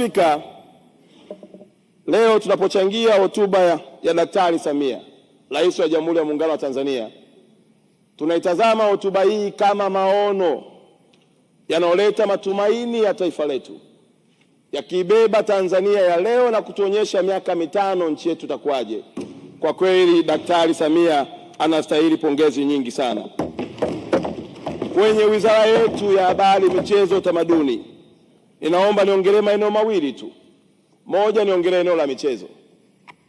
Spika, leo tunapochangia hotuba ya Daktari Samia, Rais wa Jamhuri ya Muungano wa Tanzania, tunaitazama hotuba hii kama maono yanayoleta matumaini ya taifa letu, yakibeba Tanzania ya leo na kutuonyesha miaka mitano nchi yetu itakuwaje. Kwa kweli Daktari Samia anastahili pongezi nyingi sana. Kwenye wizara yetu ya Habari, Michezo, Utamaduni, ninaomba niongelee maeneo mawili tu. Moja, niongelee eneo la michezo.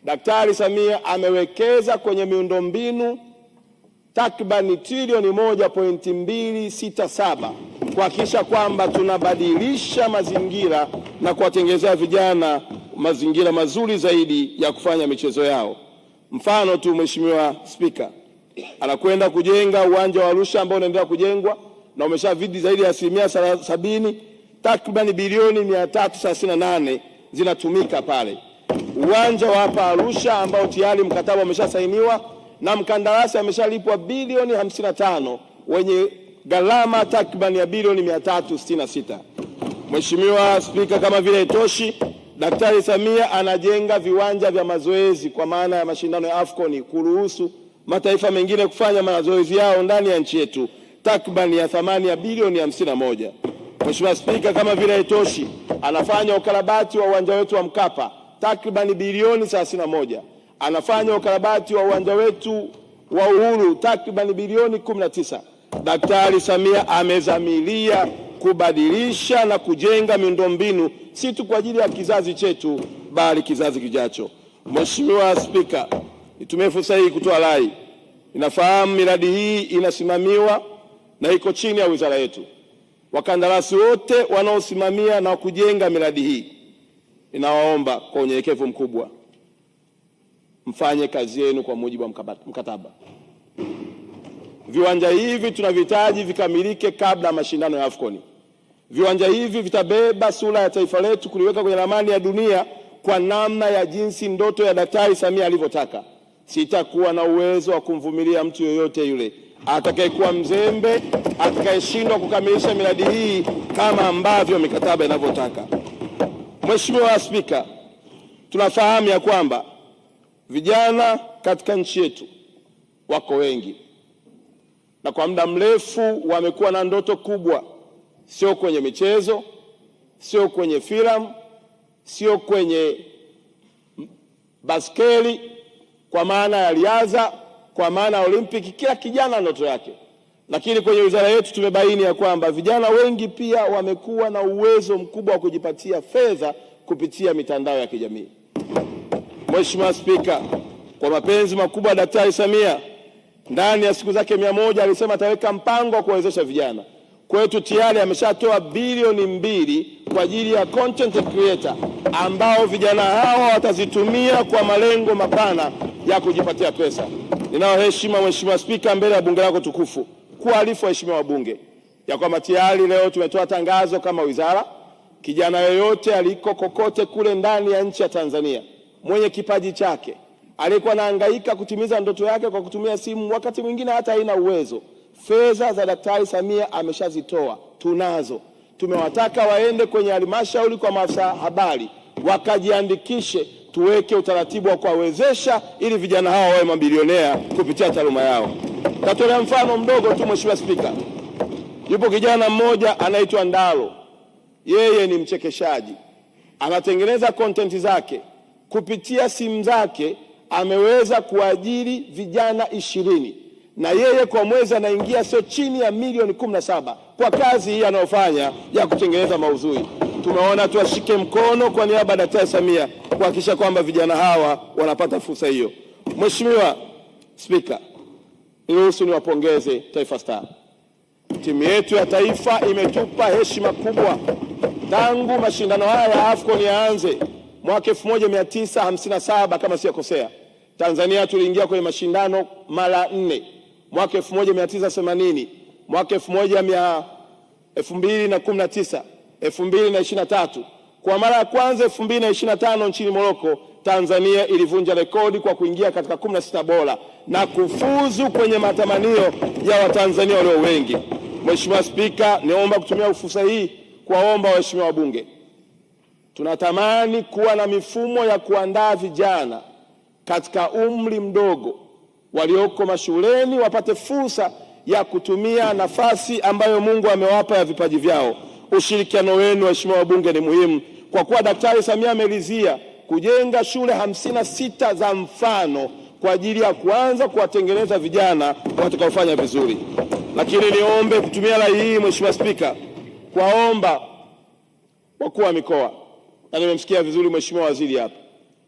Daktari Samia amewekeza kwenye miundombinu takriban trilioni 1.267 kuhakikisha kwamba tunabadilisha mazingira na kuwatengenezea vijana mazingira mazuri zaidi ya kufanya michezo yao. Mfano tu, Mheshimiwa Spika, anakwenda kujenga uwanja wa Arusha ambao unaendelea kujengwa na umeshavidi zaidi ya 70%, takriban bilioni 338 zinatumika pale. Uwanja wa hapa Arusha ambao tayari mkataba umeshasainiwa na mkandarasi ameshalipwa bilioni 55 wenye gharama takriban ya bilioni 366. Mheshimiwa Spika, kama vile itoshi, Daktari Samia anajenga viwanja vya mazoezi kwa maana ya mashindano ya AFCON kuruhusu mataifa mengine kufanya mazoezi yao ndani ya nchi yetu, takriban ya thamani ya bilioni 51. Mheshimiwa Spika, kama vile itoshi, anafanya ukarabati wa uwanja wetu wa Mkapa takriban bilioni 31. Anafanya ukarabati wa uwanja wetu wa Uhuru takriban bilioni 19. Daktari Samia amezamilia kubadilisha na kujenga miundombinu si tu kwa ajili ya kizazi chetu bali kizazi kijacho. Mheshimiwa Spika, nitumie fursa hii kutoa rai. Ninafahamu miradi hii inasimamiwa na iko chini ya wizara yetu. Wakandarasi wote wanaosimamia na kujenga miradi hii, ninawaomba kwa unyenyekevu mkubwa mfanye kazi yenu kwa mujibu wa mkataba. Viwanja hivi tunavihitaji vikamilike kabla ya mashindano ya AFCON. Viwanja hivi vitabeba sura ya taifa letu, kuliweka kwenye ramani ya dunia kwa namna ya jinsi ndoto ya Daktari Samia alivyotaka. Sitakuwa na uwezo wa kumvumilia mtu yoyote yule atakayekuwa mzembe, atakayeshindwa kukamilisha miradi hii kama ambavyo mikataba inavyotaka. Mheshimiwa Spika, tunafahamu ya kwamba vijana katika nchi yetu wako wengi na kwa muda mrefu wamekuwa na ndoto kubwa, sio kwenye michezo, sio kwenye filamu, sio kwenye baskeli kwa maana ya riadha, kwa maana ya Olimpiki. Kila kijana ndoto yake, lakini kwenye wizara yetu tumebaini ya kwamba vijana wengi pia wamekuwa na uwezo mkubwa wa kujipatia fedha kupitia mitandao ya kijamii. Mheshimiwa Spika, kwa mapenzi makubwa Daktari Samia ndani ya siku zake 100 alisema ataweka mpango wa kuwezesha vijana. Kwetu tayari ameshatoa bilioni 2 kwa ajili ya content creator ambao vijana hawa watazitumia kwa malengo mapana ya kujipatia pesa. Ninao heshima Mheshimiwa Spika, mbele ya bunge lako tukufu, kuarifu waheshimiwa wabunge ya kwamba tayari leo tumetoa tangazo kama wizara, kijana yoyote aliko kokote kule ndani ya nchi ya Tanzania mwenye kipaji chake, alikuwa anahangaika kutimiza ndoto yake kwa kutumia simu, wakati mwingine hata haina uwezo, fedha za Daktari Samia ameshazitoa, tunazo. Tumewataka waende kwenye halmashauri kwa maafisa habari wakajiandikishe, tuweke utaratibu wa kuwawezesha ili vijana hawa wawe mabilionea kupitia taaluma yao. Tatolea mfano mdogo tu Mheshimiwa Spika. Yupo kijana mmoja anaitwa Ndalo. Yeye ni mchekeshaji, anatengeneza content zake kupitia simu zake, ameweza kuajiri vijana 20 na yeye kwa mwezi anaingia sio chini ya milioni 17 kwa kazi hii anayofanya ya kutengeneza maudhui. Tumeona tuwashike mkono kwa niaba ya Daktari Samia kuhakikisha kwamba vijana hawa wanapata fursa hiyo. Mheshimiwa Spika, niruhusu niwapongeze Taifa Stars. Timu yetu ya taifa imetupa heshima kubwa tangu mashindano haya ya AFCON yaanze mwaka 1957 kama sijakosea. Tanzania tuliingia kwenye mashindano mara 4, mwaka 1980, mwaka 2019, 2023. Kwa mara ya kwanza 2025 nchini Morocco, Tanzania ilivunja rekodi kwa kuingia katika 16 bora na kufuzu kwenye matamanio ya Watanzania walio wengi. Mheshimiwa Spika, niomba kutumia fursa hii kuwaomba waheshimiwa wabunge Tunatamani kuwa na mifumo ya kuandaa vijana katika umri mdogo walioko mashuleni wapate fursa ya kutumia nafasi ambayo Mungu amewapa ya vipaji vyao. Ushirikiano wenu waheshimiwa wabunge ni muhimu, kwa kuwa Daktari Samia amelizia kujenga shule 56 za mfano kwa ajili ya kuanza kuwatengeneza vijana watakaofanya vizuri. Lakini niombe kutumia rai hii, Mheshimiwa Spika, kuwaomba wakuu wa mikoa, na nimemsikia vizuri Mheshimiwa Waziri hapa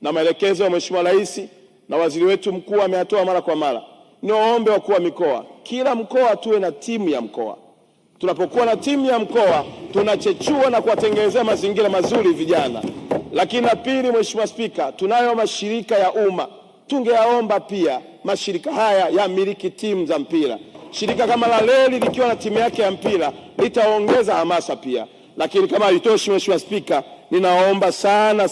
na maelekezo ya Mheshimiwa Rais na waziri wetu mkuu ameyatoa mara kwa mara. Niwaombe wakuu wa mikoa, kila mkoa tuwe na timu ya mkoa. Tunapokuwa na timu ya mkoa, tunachechua na kuwatengenezea mazingira mazuri vijana. Lakini la pili, Mheshimiwa Spika, tunayo mashirika ya umma. Tungeyaomba pia mashirika haya yamiliki timu za mpira. Shirika kama la reli likiwa na timu yake ya mpira litaongeza hamasa pia. Lakini kama haitoshi, Mheshimiwa Spika, ninaomba sana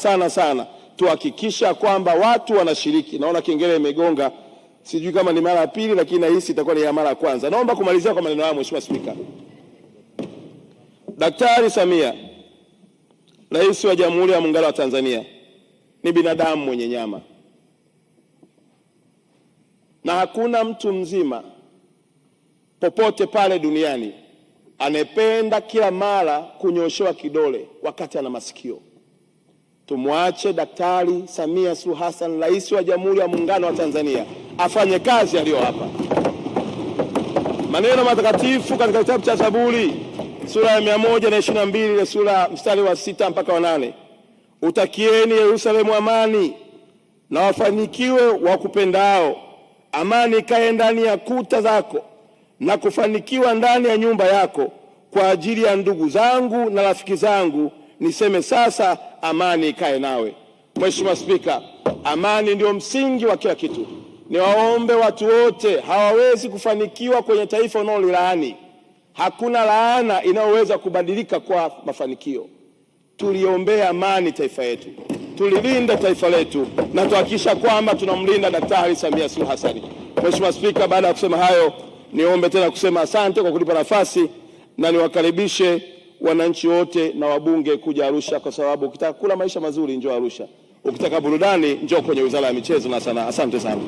tuhakikisha kwamba watu wanashiriki. Naona kengele imegonga, sijui kama ni mara ya pili, lakini nahisi itakuwa ni ya mara ya kwanza. Naomba kumalizia kwa maneno haya, Mheshimiwa Spika. Daktari Samia, Rais wa Jamhuri ya Muungano wa Tanzania, ni binadamu mwenye nyama, na hakuna mtu mzima popote pale duniani anependa kila mara kunyoshewa kidole wakati ana masikio. Tumwache Daktari Samia Suluhu Hassan, Rais wa Jamhuri ya Muungano wa Tanzania, afanye kazi aliyowapa. Maneno matakatifu katika kitabu cha Zaburi sura ya 122 ile sura mstari wa 6 mpaka wa 8. Utakieni Yerusalemu amani, na wafanikiwe wakupendao. Amani ikae ndani ya kuta zako, na kufanikiwa ndani ya nyumba yako. Kwa ajili ya ndugu zangu na rafiki zangu niseme sasa, amani ikae nawe. Mheshimiwa Spika, amani ndio msingi wa kila kitu. Niwaombe watu wote, hawawezi kufanikiwa kwenye taifa unalolilaani. Hakuna laana inayoweza kubadilika kwa mafanikio. Tuliombea amani taifa letu, tulilinde taifa letu, na tuhakikisha kwamba tunamlinda Daktari Samia Suluhu Hassan. Mheshimiwa Spika, baada ya kusema hayo, niombe tena kusema asante kwa kunipa nafasi, na niwakaribishe wananchi wote na wabunge kuja Arusha, kwa sababu ukitaka kula maisha mazuri njoo Arusha, ukitaka burudani njoo kwenye Wizara ya Michezo na Sanaa. Asante sana.